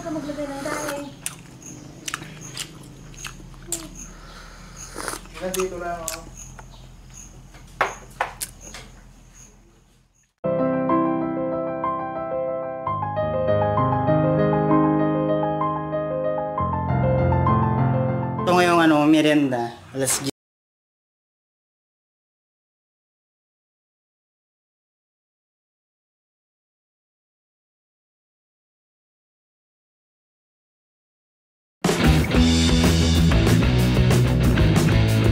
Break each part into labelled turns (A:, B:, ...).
A: ka maglagay ng daing.
B: Nandito lang ako.
C: Ito ngayong merienda, alas 10.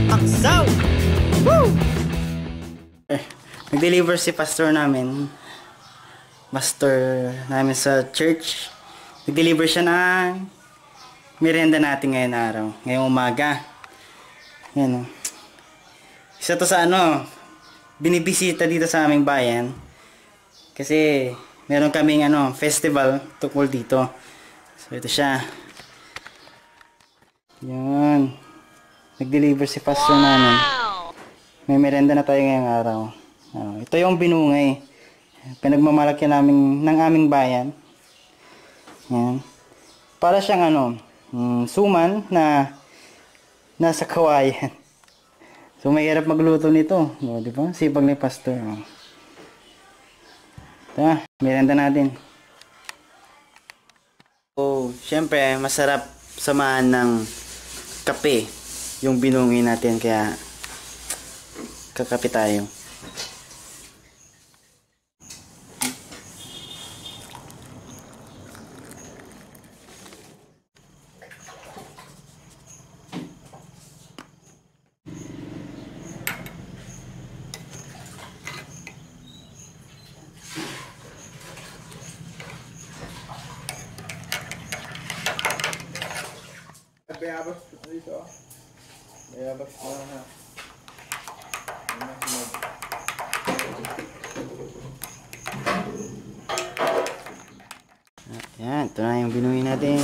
C: Aksaw! Woo! Nag-deliver si pastor namin sa church. Nag-deliver siya ng merienda natin ngayon araw, ngayong umaga. Yan o. Isa to sa binibisita dito sa aming bayan. Kasi meron kaming festival tungkol dito. So ito siya. Yan. Nag-deliver si pastor namin. May merienda na tayo ngayong araw. Ito yung binungay. Pinagmamalaki namin ng aming bayan. Yan. Para siyang suman na nasa kawayan. So mahirap magluto nito, di ba? Sipag ni pastor. Ito, merienda natin. So, syempre masarap samahan ng kape yung binungi natin, kaya kakape tayo.
B: Bayabas dito. Bayabas na.
C: Yan, ito na yung binungi natin.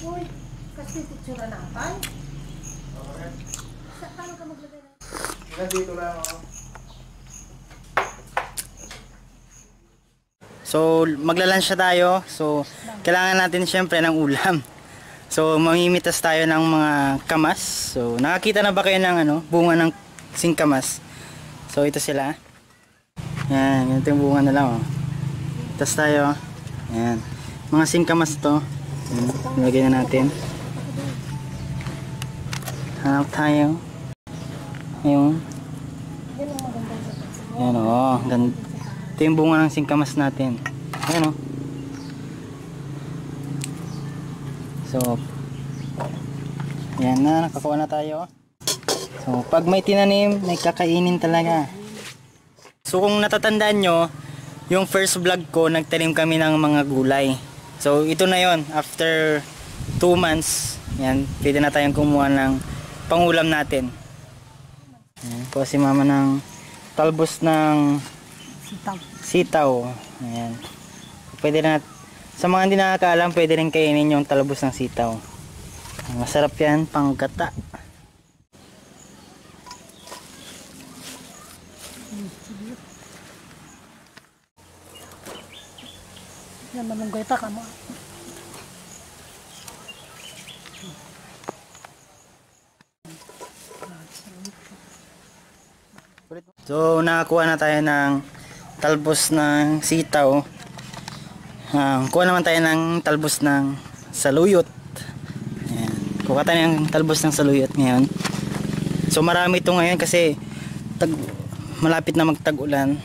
A: Uy, kasi picture na tayo. Saan ka maglagay ng...
B: Nandito lang ako.
C: So, magla-lunch na tayo. So, kailangan natin syempre ng ulam. So, mamimitas tayo ng mga kamas. So, nakakita na ba kayo ng bunga ng singkamas? So, ito sila. Yan, ganito yung bunga na lang. Tas tayo. Yan. Mga singkamas to. Yan, nilagay na natin. Hanap tayo. Ayun. Yan o. Ito yung bunga ng singkamas natin. Ayan o. So, yan na. Nakakuha na tayo. So, pag may tinanim, may kakainin talaga. So, kung natatandaan nyo, yung first vlog ko, nagtanim kami ng mga gulay. So, ito na yon. After 2 months, yan, pwede na tayong kumuha ng pangulam natin. Ayan, kuha si mama ng talbos ng sitaw. Ayan. Pwede na, sa mga hindi nakakaalam, pwede rin kainin yung talbos ng sitaw. Masarap yan, panggata.
A: Yan, manunggoy ta ka mo.
C: So, nakakuha na tayo ng talbos ng sitaw. Kuha naman tayo ng talbos ng saluyot. Ayan. Kuha tayo ng talbos ng saluyot ngayon. So, marami ito ngayon kasi malapit na magtag-ulan.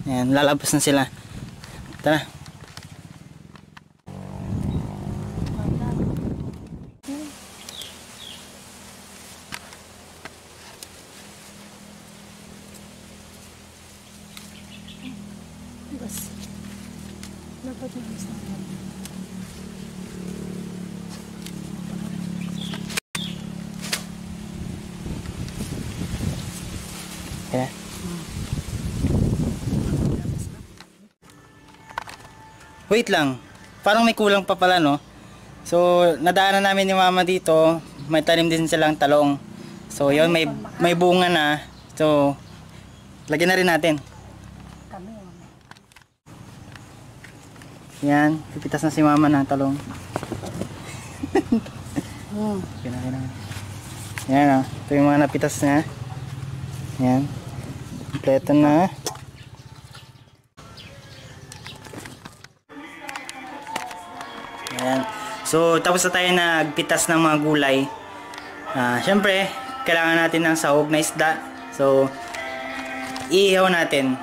C: Ayan, lalabas na sila. Tara.
A: Dapat yung isa.
C: Yeah. Wait lang. Parang may kulang pa pala, no? So, nadaanan namin ni Mama dito. May tanim din silang talong. So, yun, may bunga na. So, lagyan na rin natin.
A: Kami.
C: Yan, pipitas na si Mama ng talong. Yan. Yan, oh. Ito yung mga napitas na. Yan. Kompleto na. Yan. So, tapos na tayo nagpitas ng mga gulay. Siyempre, kailangan natin ng sahog na isda. So, iihaw natin.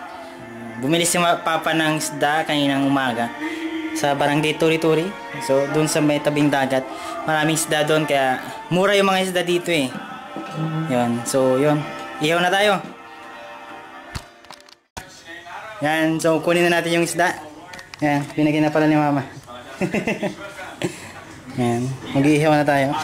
C: Bumili si Papa ng isda kaninang umaga sa barangay Turi-Turi. So, dun sa may tabing dagat. Maraming isda doon, kaya mura yung mga isda dito eh. Yan. So, yun. Ihaw na tayo. Yan. So, kunin na natin yung isda. Yan. Binigyan na pala ni Mama. Yan. Mag-iihaw na tayo.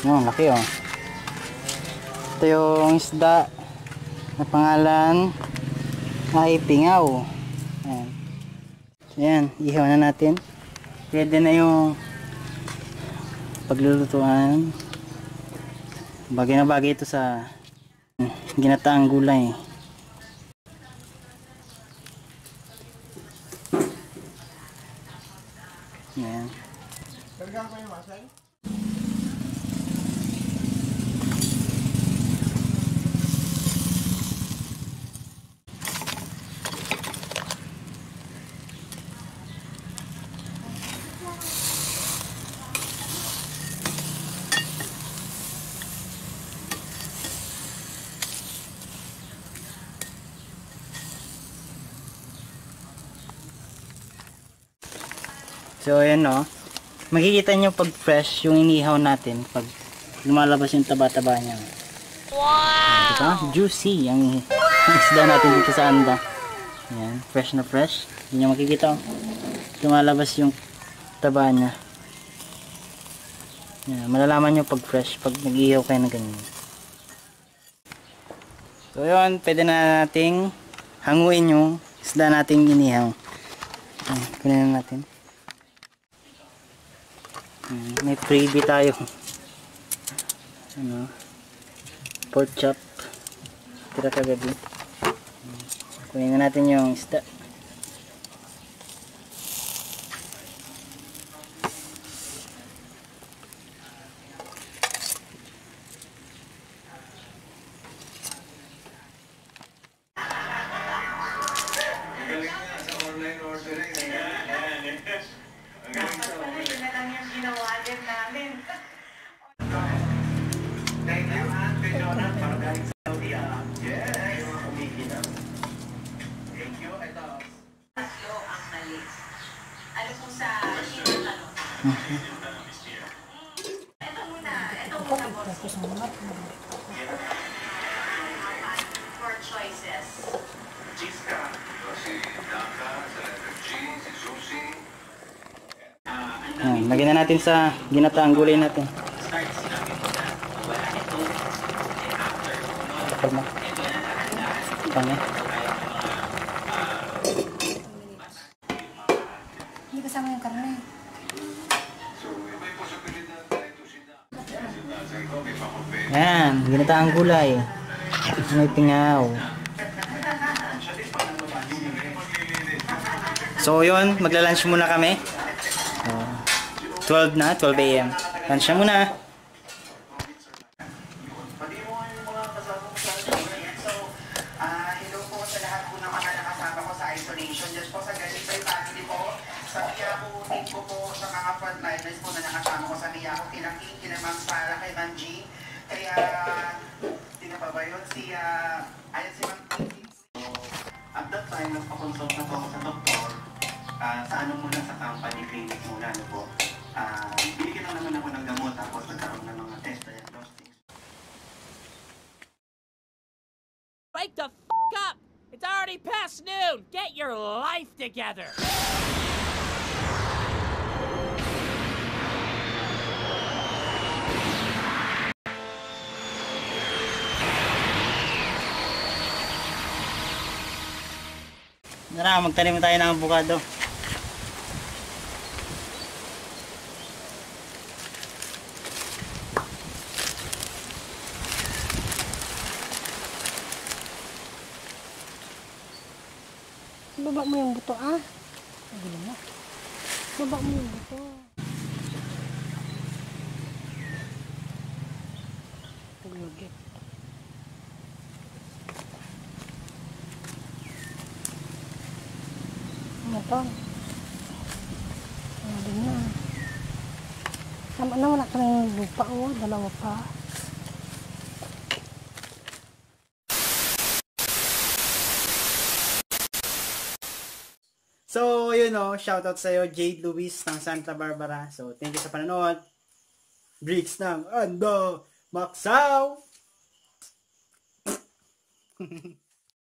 C: Laki oh. Ito yung isda na pangalan ay pingaw. Ayan. Ayan, ihaw na natin. Pwede na yung paglulutuan. Bagay na bagay ito sa ginataang gulay. Ayan.
B: Karga ko yung masay?
C: So ayan no, makikita nyo pag fresh yung inihaw natin, pag lumalabas yung taba-taba niya. Wow! Diba? Juicy ang isda natin dito sa anda. Ayan, fresh na fresh. Hindi nyo makikita, lumalabas yung taba niya. Ayan, malalaman nyo pag fresh, pag nag-ihaw kayo na ganyan. So yun, pwede na nating hanguin yung isda nating inihaw. Ayan, kunin na natin. May freebie tayo. Ano? Pork chop. Tira kagabi. Kunin na natin yung isda.
D: Four choices.
C: Lagyan na natin sa ginataang gulay natin. Kalma. Kalma.
A: Hindi kasama yung karne.
C: Ayan, ginataang gulay. May pingaw. So yun, magla-lunch muna kami. 12 na, 12 AM. Lunch na muna.
E: Hello po sa lahat po ng mga nakasama ko sa isolation. Just po sa ganito yung family po. Sa Miyako, team ko po sa mga frontliners po na nakasama ko sa Miyako. Kila King, kila Ma'am Sarah, kay Ma'am G. Kaya, sino pa ba yun? Ayan si Ma'am King. At that time, nagpa-consult na po ako sa doktor. Sa ano muna sa company clinic muna, ano po. Binigyan lang naman ako ng gamot tapos nagkaroon ng mga test diagnostics.
F: Wake the f*** up! It's already past noon! Get your life together!
C: Tara, magtanim tayo ng avocado.
A: Baba mo yung buto, ah. Hindi na. Baba mo yung buto. Tulugit. Ano to? Ano din na. Tama na, wala ka ng lupa, oh. Dalawa pa.
C: So, yun o, shoutout sa'yo, Jade Luis ng Santa Barbara. So, thank you sa panonood. Bricks ng Ando Maksaw!